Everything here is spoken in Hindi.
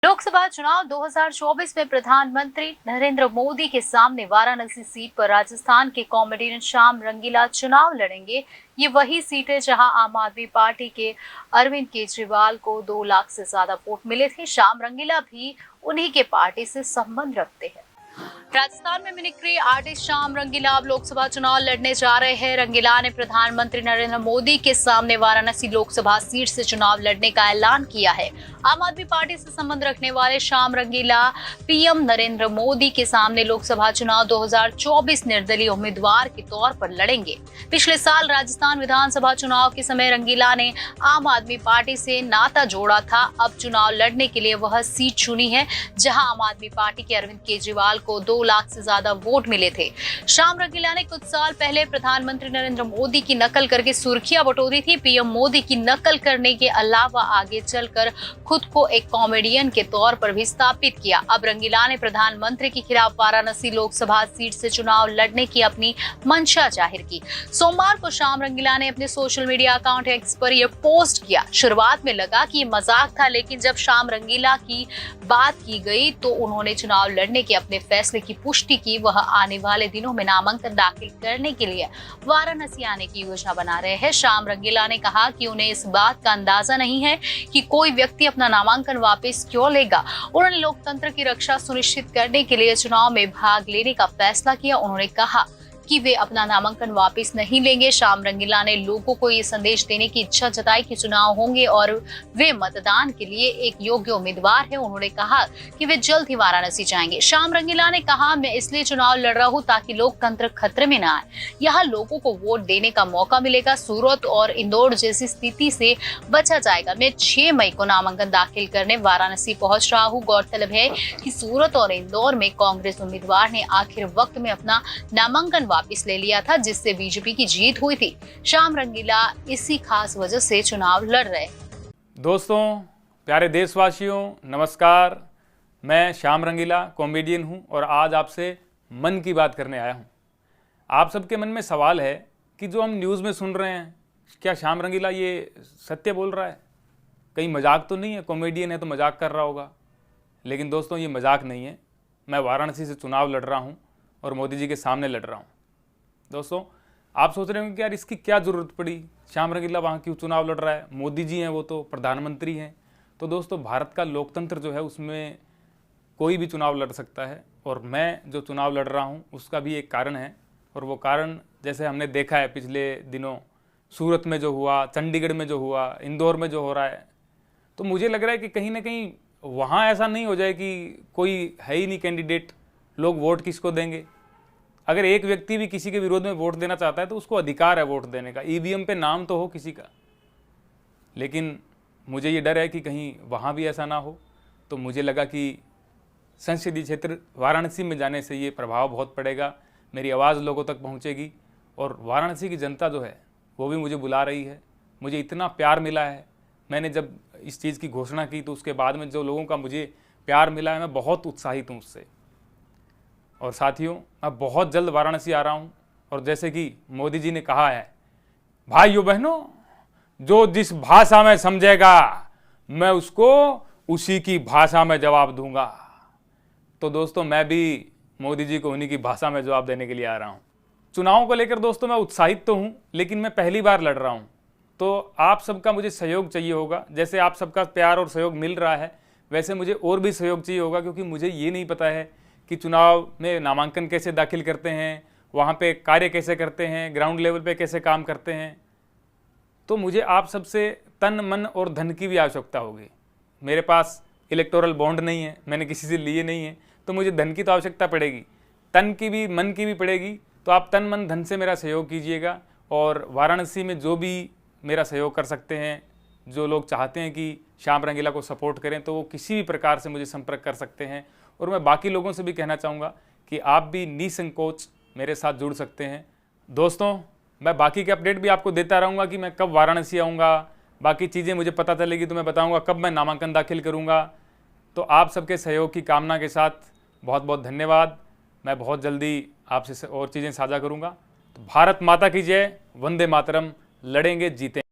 लोकसभा चुनाव 2024 में प्रधानमंत्री नरेंद्र मोदी के सामने वाराणसी सीट पर राजस्थान के कॉमेडियन श्याम रंगीला चुनाव लड़ेंगे। ये वही सीट है जहां आम आदमी पार्टी के अरविंद केजरीवाल को 2 लाख से ज्यादा वोट मिले थे। श्याम रंगीला भी उन्हीं के पार्टी से संबंध रखते हैं। राजस्थान में मिमिक्री आर्टिस्ट श्याम रंगीला अब लोकसभा चुनाव लड़ने जा रहे हैं। रंगीला ने प्रधानमंत्री नरेंद्र मोदी के सामने वाराणसी लोकसभा सीट से चुनाव लड़ने का ऐलान किया है। आम आदमी पार्टी से संबंध रखने वाले श्याम रंगीला पीएम नरेंद्र मोदी के सामने लोकसभा चुनाव 2024 निर्दलीय उम्मीदवार के तौर पर लड़ेंगे। पिछले साल राजस्थान विधानसभा चुनाव के समय रंगीला ने आम आदमी पार्टी से नाता जोड़ा था। अब चुनाव लड़ने के लिए वह सीट चुनी है जहां आम आदमी पार्टी के अरविंद केजरीवाल को 2 लाख से ज्यादा वोट मिले थे। श्याम रंगीला ने कुछ साल पहले प्रधानमंत्री नरेंद्र मोदी की नकल करके सुर्खियां बटोरी थी। पीएम मोदी की नकल करने के अलावा आगे चलकर खुद को एक कॉमेडियन के तौर पर भी स्थापित किया। अब रंगीला ने प्रधानमंत्री के खिलाफ वाराणसी लोकसभा सीट से चुनाव लड़ने की अपनी मंशा जाहिर की। सोमवार को श्याम रंगीला ने अपने सोशल मीडिया अकाउंट एक्स पर यह पोस्ट किया। शुरुआत में लगा कि ये मजाक था, लेकिन जब श्याम रंगीला की बात की गई तो उन्होंने चुनाव लड़ने के अपने फैसले की पुष्टि की। वह आने वाले दिनों में नामांकन दाखिल करने के लिए वाराणसी आने की योजना बना रहे हैं। श्याम रंगीला ने कहा कि उन्हें इस बात का अंदाजा नहीं है कि कोई व्यक्ति अपना नामांकन वापस क्यों लेगा। उन्होंने लोकतंत्र की रक्षा सुनिश्चित करने के लिए चुनाव में भाग लेने का फैसला किया। उन्होंने कहा कि वे अपना नामांकन वापस नहीं लेंगे। श्याम रंगीला ने लोगों को ये संदेश देने की इच्छा जताई कि चुनाव होंगे और वे मतदान के लिए एक योग्य उम्मीदवार है। उन्होंने कहा कि वे जल्द ही वाराणसी जाएंगे। श्याम रंगीला ने कहा, मैं इसलिए चुनाव लड़ रहा हूं ताकि लोकतंत्र खतरे में न आए। यहाँ लोगों को वोट देने का मौका मिलेगा। सूरत और इंदौर जैसी स्थिति से बचा जाएगा। मैं 6 मई को नामांकन दाखिल करने वाराणसी पहुंच रहा हूँ। गौरतलब है कि सूरत और इंदौर में कांग्रेस उम्मीदवार ने आखिर वक्त में अपना नामांकन वापस ले लिया था, जिससे बीजेपी की जीत हुई थी। श्याम रंगीला इसी खास वजह से चुनाव लड़ रहे। दोस्तों, प्यारे देशवासियों, नमस्कार। मैं श्याम रंगीला कॉमेडियन हूं और आज आपसे मन की बात करने आया हूं। आप सबके मन में सवाल है कि जो हम न्यूज़ में सुन रहे हैं, क्या श्याम रंगीला ये सत्य बोल रहा है? कहीं मजाक तो नहीं है? कॉमेडियन है तो मजाक कर रहा होगा। लेकिन दोस्तों, ये मजाक नहीं है। मैं वाराणसी से चुनाव लड़ रहा हूँ और मोदी जी के सामने लड़ रहा हूँ। दोस्तों, आप सोच रहे होंगे कि यार इसकी क्या ज़रूरत पड़ी, श्याम रंगीला वहाँ क्यों चुनाव लड़ रहा है? मोदी जी हैं, वो तो प्रधानमंत्री हैं। तो दोस्तों, भारत का लोकतंत्र जो है उसमें कोई भी चुनाव लड़ सकता है और मैं जो चुनाव लड़ रहा हूँ उसका भी एक कारण है। और वो कारण जैसे हमने देखा है पिछले दिनों सूरत में जो हुआ, चंडीगढ़ में जो हुआ, इंदौर में जो हो रहा है, तो मुझे लग रहा है कि कहीं ना कहीं वहाँ ऐसा नहीं हो जाए कि कोई है ही नहीं कैंडिडेट, लोग वोट किसको देंगे। अगर एक व्यक्ति भी किसी के विरोध में वोट देना चाहता है तो उसको अधिकार है वोट देने का, ईवीएम पे नाम तो हो किसी का। लेकिन मुझे ये डर है कि कहीं वहाँ भी ऐसा ना हो। तो मुझे लगा कि संसदीय क्षेत्र वाराणसी में जाने से ये प्रभाव बहुत पड़ेगा, मेरी आवाज़ लोगों तक पहुँचेगी और वाराणसी की जनता जो है वो भी मुझे बुला रही है। मुझे इतना प्यार मिला है, मैंने जब इस चीज़ की घोषणा की तो उसके बाद में जो लोगों का मुझे प्यार मिला है, मैं बहुत उत्साहित हूँ उससे। और साथियों, मैं बहुत जल्द वाराणसी आ रहा हूँ और जैसे कि मोदी जी ने कहा है, भाइयों बहनों, जो जिस भाषा में समझेगा मैं उसको उसी की भाषा में जवाब दूंगा। तो दोस्तों, मैं भी मोदी जी को उन्हीं की भाषा में जवाब देने के लिए आ रहा हूँ। चुनावों को लेकर दोस्तों मैं उत्साहित तो हूँ, लेकिन मैं पहली बार लड़ रहा हूँ। तो आप सबका मुझे सहयोग चाहिए होगा। जैसे आप सबका प्यार और सहयोग मिल रहा है, वैसे मुझे और भी सहयोग चाहिए होगा, क्योंकि मुझे ये नहीं पता है कि चुनाव में नामांकन कैसे दाखिल करते हैं, वहाँ पे कार्य कैसे करते हैं, ग्राउंड लेवल पे कैसे काम करते हैं। तो मुझे आप सबसे तन मन और धन की भी आवश्यकता होगी। मेरे पास इलेक्टोरल बॉन्ड नहीं है, मैंने किसी से लिए नहीं है, तो मुझे धन की तो आवश्यकता पड़ेगी, तन की भी मन की भी पड़ेगी। तो आप तन मन धन से मेरा सहयोग कीजिएगा और वाराणसी में जो भी मेरा सहयोग कर सकते हैं, जो लोग चाहते हैं कि श्याम रंगीला को सपोर्ट करें, तो वो किसी भी प्रकार से मुझे संपर्क कर सकते हैं। और मैं बाकी लोगों से भी कहना चाहूँगा कि आप भी निसंकोच मेरे साथ जुड़ सकते हैं। दोस्तों, मैं बाकी के अपडेट भी आपको देता रहूँगा कि मैं कब वाराणसी आऊँगा, बाकी चीज़ें मुझे पता चलेगी तो मैं बताऊँगा कब मैं नामांकन दाखिल करूँगा। तो आप सबके सहयोग की कामना के साथ बहुत बहुत धन्यवाद। मैं बहुत जल्दी आपसे और चीज़ें साझा करूँगा। तो भारत माता की जय, वंदे मातरम। लड़ेंगे, जीतेंगे।